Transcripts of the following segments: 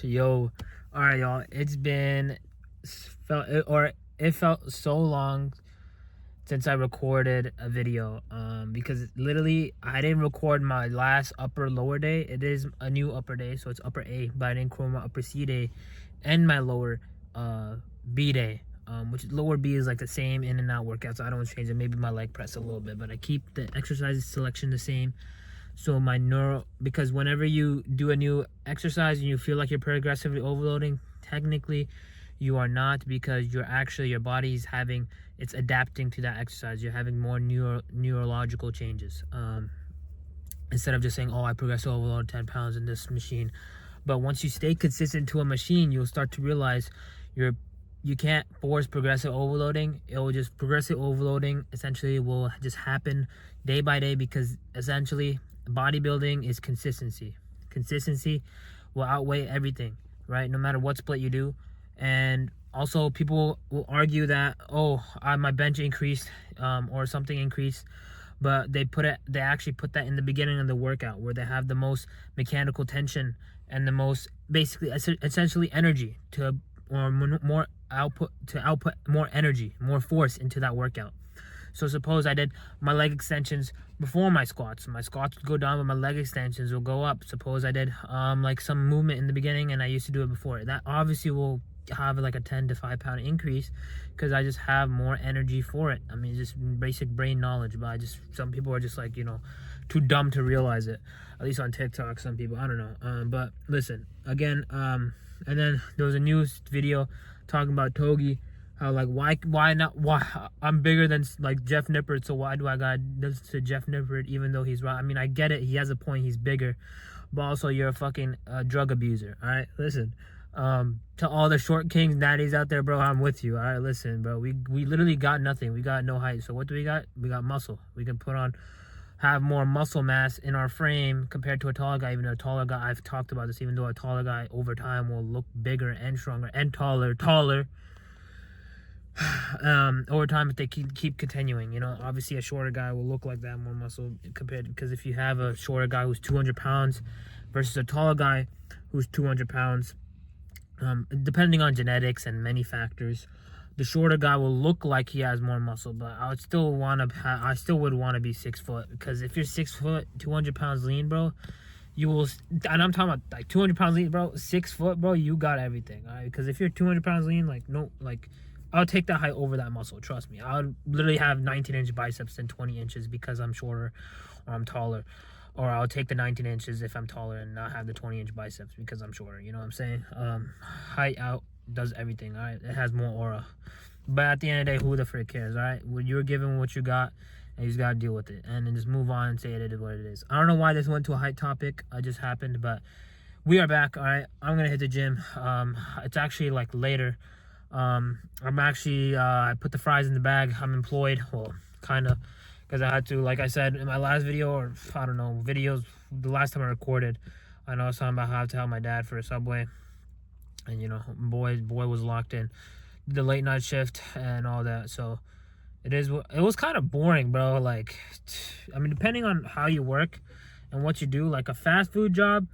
Yo, all right, y'all. It felt so long since I recorded a video. Because literally I didn't record my last upper lower day. It is a new upper day, so it's upper A, but I didn't record my upper C day and my lower B day. Which lower B is like the same in and out workout, so I don't change it. Maybe my leg press a little bit, but I keep the exercise selection the same. So because whenever you do a new exercise and you feel like you're progressively overloading, technically you are not, because your body's it's adapting to that exercise. You're having more neurological changes. Instead of just saying, oh, I progressively overload 10 pounds in this machine. But once you stay consistent to a machine, you'll start to realize you can't force progressive overloading. Progressive overloading essentially will just happen day by day, because essentially bodybuilding is consistency. Consistency will outweigh everything, right? No matter what split you do. And also people will argue that, oh, my bench increased or something increased, but they actually put that in the beginning of the workout, where they have the most mechanical tension and the most essentially energy more output more energy, more force into that workout. So suppose I did my leg extensions before my squats would go down, but my leg extensions will go up. Suppose I did like some movement in the beginning and I used to do it before, that obviously will have like a 10 to 5 pound increase, because I just have more energy for it. I mean, just basic brain knowledge, but some people are just like, too dumb to realize it, at least on TikTok. Some people, I don't know. But listen again, and then there was a news video talking about Togi, how like why I'm bigger than like Jeff Nippert, so why do I gotta listen to Jeff Nippert even though he's wrong? I mean, I get it, he has a point, he's bigger, but also you're a fucking drug abuser. All right, listen, to all the short kings daddies out there, bro, I'm with you. All right, listen, bro, we literally got nothing. We got no height, so what do we got? We got muscle. We can have more muscle mass in our frame compared to a taller guy. Even a taller guy, I've talked about this, even though a taller guy over time will look bigger and stronger and taller over time if they keep continuing. Obviously a shorter guy will look like that, more muscle because if you have a shorter guy who's 200 pounds versus a taller guy who's 200 pounds, depending on genetics and many factors, the shorter guy will look like he has more muscle. But I still would want to be 6 foot, because if you're 6 foot, 200 pounds lean, bro, you will, and I'm talking about like 200 pounds lean, bro, 6 foot, bro, you got everything. All right, because if you're 200 pounds lean, I'll take that height over that muscle, trust me. I'll literally have 19-inch biceps than 20 inches because I'm shorter or I'm taller. Or I'll take the 19 inches if I'm taller and not have the 20-inch biceps because I'm shorter. You know what I'm saying? Height out does everything, all right? It has more aura. But at the end of the day, who the frick cares, all right? When you're given what you got, and you just got to deal with it. And then just move on and say it is what it is. I don't know why this went to a height topic. It just happened, but we are back, all right? I'm going to hit the gym. It's actually like later. I'm actually, I put the fries in the bag. I'm employed, well, kind of, because I had to, like I said in my last video, or I don't know, videos, the last time I recorded, I know I was talking about how I have to help my dad for a Subway, and boy was locked in the late night shift and all that. So it was kind of boring, bro. Like, I mean, depending on how you work and what you do, like a fast food job,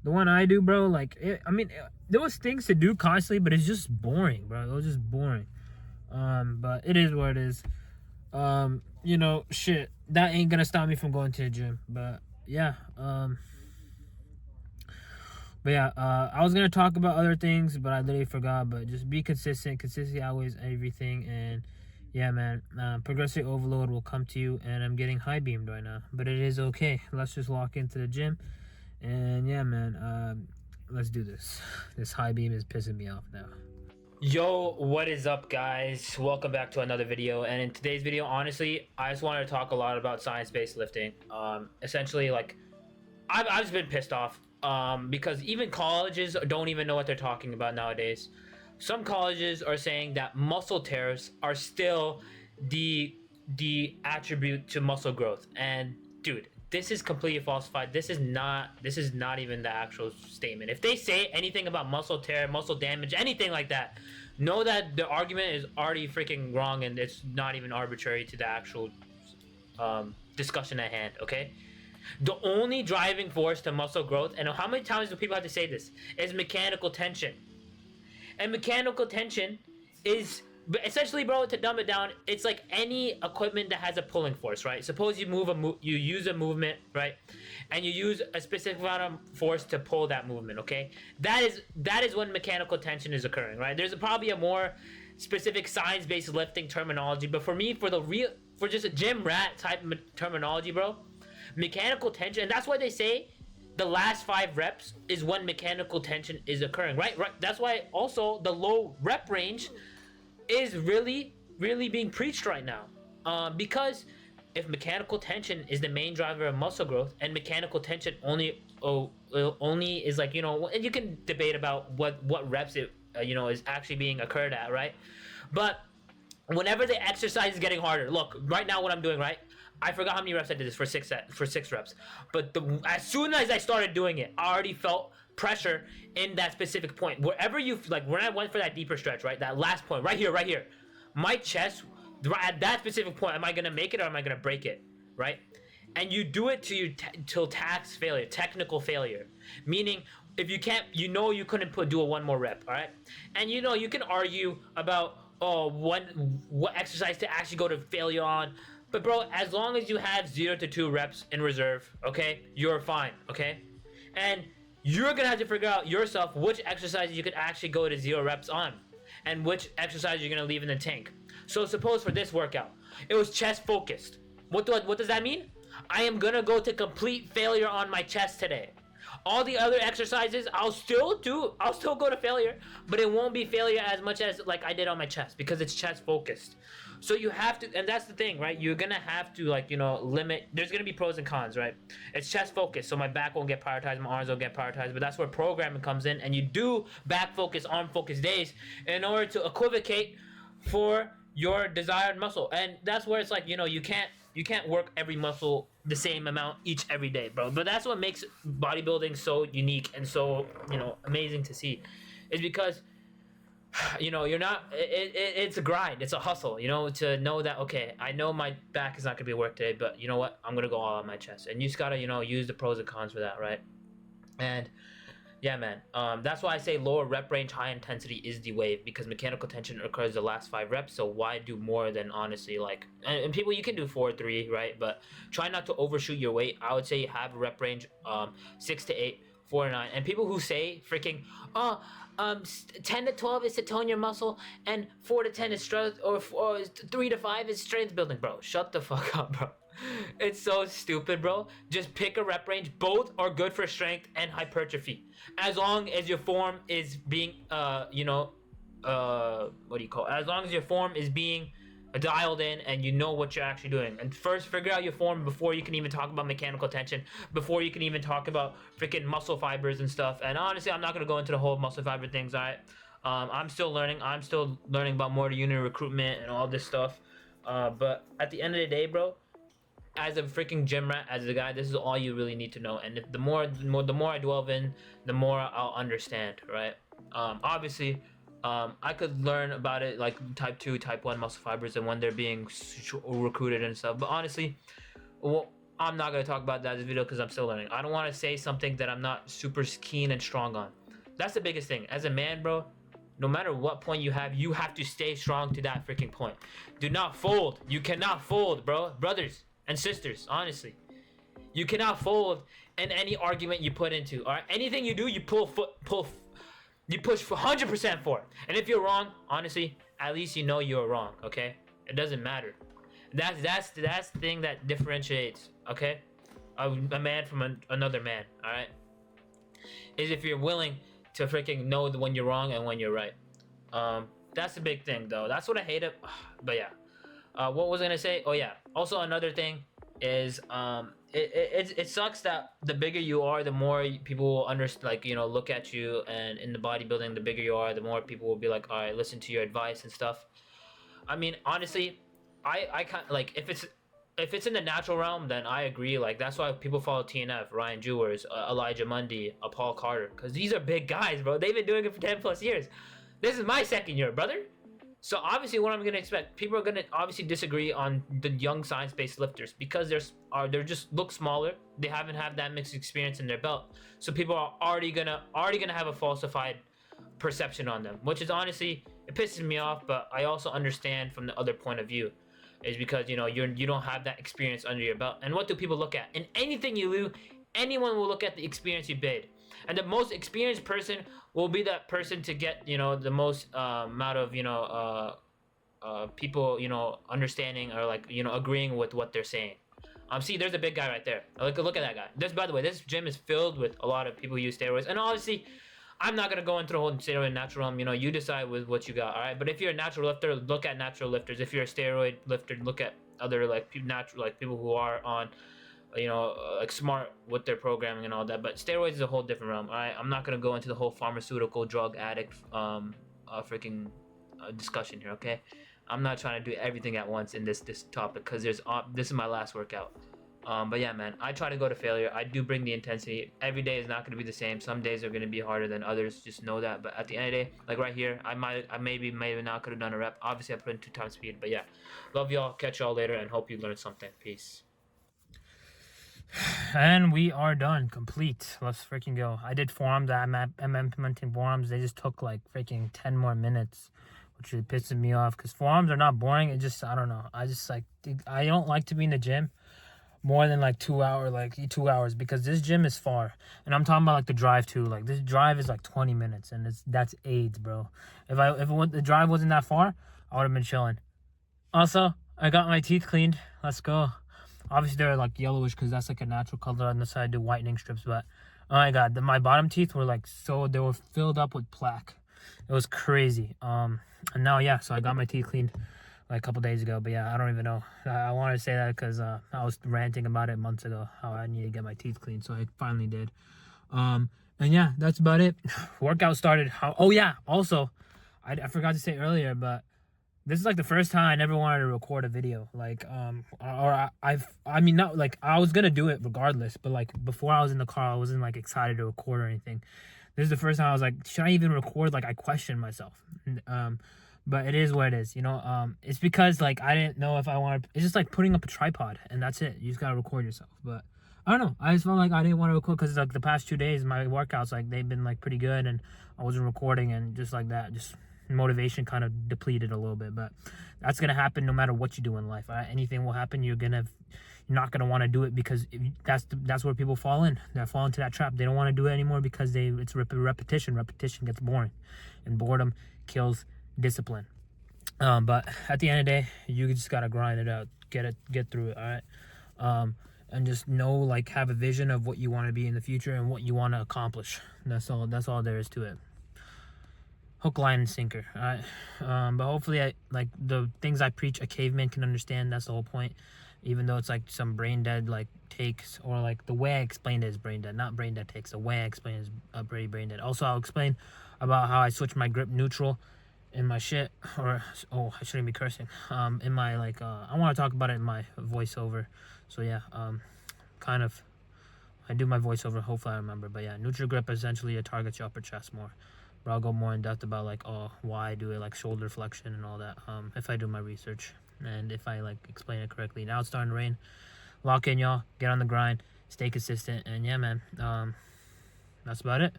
the one I do, bro, there was things to do constantly, but it's just boring, bro. It was just boring. But it is what it is. Shit, that ain't gonna stop me from going to the gym. But yeah, I was gonna talk about other things, but I literally forgot. But just be consistent. Consistency outweighs everything. And yeah, man, progressive overload will come to you. And I'm getting high beamed right now, but it is okay. Let's just walk into the gym. And yeah, man, let's do this. This high beam is pissing me off now. Yo, what is up, guys? Welcome back to another video. And in today's video, honestly, I just wanted to talk a lot about science-based lifting. Essentially, like, I've just been pissed off because even colleges don't even know what they're talking about nowadays. Some colleges are saying that muscle tears are still the attribute to muscle growth. And dude, this is completely falsified. This is not even the actual statement. If they say anything about muscle tear, muscle damage, anything like that, know that the argument is already freaking wrong, and it's not even arbitrary to the actual discussion at hand, okay? The only driving force to muscle growth, and how many times do people have to say this, is mechanical tension. And mechanical tension is essentially, bro, to dumb it down, it's like any equipment that has a pulling force, right? Suppose you you use a movement, right, and you use a specific amount of force to pull that movement. Okay, that is when mechanical tension is occurring, right? There's probably a more specific science-based lifting terminology, but for me, for just a gym rat type terminology, bro, mechanical tension, and that's why they say the last 5 reps is when mechanical tension is occurring, right? That's why also the low rep range is really being preached right now, because if mechanical tension is the main driver of muscle growth, and mechanical tension only is like, and you can debate about what reps it is actually being occurred at, right? But whenever the exercise is getting harder, look, right now what I'm doing, right, I forgot how many reps I did this for 6 reps, but as soon as I started doing it, I already felt pressure in that specific point. Wherever you, like when I went for that deeper stretch, right, that last point, right here, my chest, at that specific point, am I gonna make it or am I gonna break it, right? And you do it till technical failure, meaning if you can't, you couldn't do a 1 more rep, all right? And you can argue about what exercise to actually go to failure on. But bro, as long as you have 0 to 2 reps in reserve, okay, you're fine, okay? And you're gonna have to figure out yourself which exercises you could actually go to 0 reps on, and which exercise you're gonna leave in the tank. So suppose for this workout, it was chest focused. What does that mean? I am gonna go to complete failure on my chest today. All the other exercises, I'll still go to failure, but it won't be failure as much as like I did on my chest, because it's chest focused. So you have to, and that's the thing, right? You're gonna have to limit. There's gonna be pros and cons, right? It's chest focused, so my back won't get prioritized, my arms won't get prioritized, but that's where programming comes in, and you do back focus, arm focus days in order to equivocate for your desired muscle. And that's where it's like, you can't work every muscle the same amount every day, bro. But that's what makes bodybuilding so unique and so, amazing to see, is because you're not, it's a grind, it's a hustle, to know that, okay, I know my back is not gonna be work today, but you know what, I'm gonna go all on my chest. And you just gotta, use the pros and cons for that, right? And yeah, man, that's why I say lower rep range, high intensity is the wave, because mechanical tension occurs the last 5 reps. So why do more than, honestly, like, and people, you can do 4 or 3, right? But try not to overshoot your weight. I would say you have a rep range 6 to 8, 4 to 9. And people who say freaking 10 to 12 is to tone your muscle, and 4 to 10 is strength, or 3 to 5 is strength building, bro. Shut the fuck up, bro. It's so stupid, bro. Just pick a rep range. Both are good for strength and hypertrophy, as long as your form is being as long as your form is being dialed in and you know what you're actually doing. And first, figure out your form before you can even talk about mechanical tension, before you can even talk about freaking muscle fibers and stuff. And honestly, I'm not gonna go into the whole muscle fiber things, all right? I'm still learning about more unit recruitment and all this stuff, but at the end of the day, bro, as a freaking gym rat, as a guy, this is all you really need to know. And if the more I delve in, the more I'll understand, right? Obviously, I could learn about it, like type 2, type 1 muscle fibers, and when they're being recruited and stuff. But honestly, well, I'm not going to talk about that in this video because I'm still learning. I don't want to say something that I'm not super keen and strong on. That's the biggest thing. As a man, bro, no matter what point you have to stay strong to that freaking point. Do not fold. You cannot fold, bro. Brothers and sisters, honestly, you cannot fold in any argument you put into. All right, anything you do, you you push for 100% for it. And if you're wrong, honestly, at least you're wrong. Okay, it doesn't matter. That's the thing that differentiates, okay, a man from another man. All right, is if you're willing to freaking know when you're wrong and when you're right. That's the big thing, though. That's what I hate it. But yeah. What was I gonna say? Oh yeah. Also, another thing is it sucks that the bigger you are, the more people will look at you, and in the bodybuilding, the bigger you are, the more people will be like, all right, listen to your advice and stuff. I mean, honestly, I can't, like, if it's in the natural realm, then I agree. Like, that's why people follow TNF, Ryan Jewers, Elijah Mundy, Paul Carter, because these are big guys, bro. They've been doing it for 10 plus years. This is my 2nd year, brother. So obviously, what I'm gonna expect, people are gonna obviously disagree on the young science-based lifters because they're just look smaller. They haven't had that mixed experience in their belt, so people are already gonna have a falsified perception on them, which is honestly, it pisses me off. But I also understand from the other point of view, is because you don't have that experience under your belt. And what do people look at in anything you do? Anyone will look at the experience you made, and the most experienced person will be that person to get the most amount of people understanding or like agreeing with what they're saying. See, there's a big guy right there. Look at that guy. By the way, this gym is filled with a lot of people who use steroids, and obviously, I'm not gonna go into the whole steroid natural realm. You decide with what you got, all right? But if you're a natural lifter, look at natural lifters. If you're a steroid lifter, look at other like natural, like people who are on like smart with their programming and all that. But steroids is a whole different realm. All right, I'm not gonna go into the whole pharmaceutical drug addict freaking discussion here. Okay, I'm not trying to do everything at once in this topic because this is my last workout. But yeah, man, I try to go to failure. I do bring the intensity. Every day is not going to be the same. Some days are going to be harder than others. Just know that. But at the end of the day, like right here, I maybe not could have done a rep. Obviously, I put in 2 times speed. But yeah, love y'all. Catch y'all later and hope you learned something. Peace. And we are done. Complete. Let's freaking go. I did forearms. I'm implementing forearms. They just took like freaking 10 more minutes, which is pissing me off because forearms are not boring. It just, I don't know. I don't like to be in the gym more than like 2 hours because this gym is far, and I'm talking about like the drive too. Like this drive is like 20 minutes, and that's AIDS, bro. If the drive wasn't that far, I would have been chilling. Also, I got my teeth cleaned. Let's go. Obviously they're like yellowish because that's like a natural color on the side. I do whitening strips, but oh my god, my bottom teeth were like they were filled up with plaque. It was crazy. And now yeah, so I got my teeth cleaned like a couple days ago, but yeah, I don't even know. I wanted to say that because I was ranting about it months ago, how I need to get my teeth cleaned, so I finally did. And yeah, that's about it. Workout started. Oh yeah, also, I forgot to say earlier, but this is like the first time I never wanted to record a video. Like, I mean, not like I was gonna do it regardless, but like before I was in the car, I wasn't like excited to record or anything. This is the first time I was like, should I even record? Like, I questioned myself. But it is what it is, it's because like I didn't know if I wanted. It's just like putting up a tripod and that's it. You just gotta record yourself. But I don't know. I just felt like I didn't want to record because like the past 2 days my workouts, like they've been like pretty good and I wasn't recording, and just like that, just motivation kind of depleted a little bit. But that's gonna happen no matter what you do in life. Anything will happen. You're not gonna want to do it because that's where people fall in. They fall into that trap. They don't want to do it anymore because it's repetition. Repetition gets boring, and boredom kills discipline. But at the end of the day, you just gotta grind it out, get through it. All right. And just know, like, have a vision of what you want to be in the future and what you want to accomplish. That's all there is to it. Hook, line, and sinker. All right. But hopefully, like the things I preach, a caveman can understand. That's the whole point. Even though it's like some brain dead like takes, or like the way I explained it is brain dead, not brain dead takes. The way I explain it is pretty brain dead. Also, I'll explain about how I switch my grip neutral in my shit, or I shouldn't be cursing. In my like, I want to talk about it in my voiceover. So yeah, kind of, I do my voiceover. Hopefully I remember. But yeah, neutral grip essentially it targets your upper chest more. But I'll go more in depth about like why I do it, like shoulder flexion and all that. If I do my research and if I like explain it correctly. Now it's starting to rain. Lock in, y'all. Get on the grind. Stay consistent. And yeah, man. That's about it.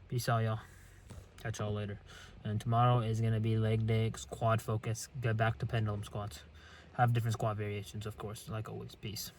Peace out, y'all. Catch y'all later. And tomorrow is going to be leg day, quad focus. Get back to pendulum squats. Have different squat variations, of course, like always. Peace.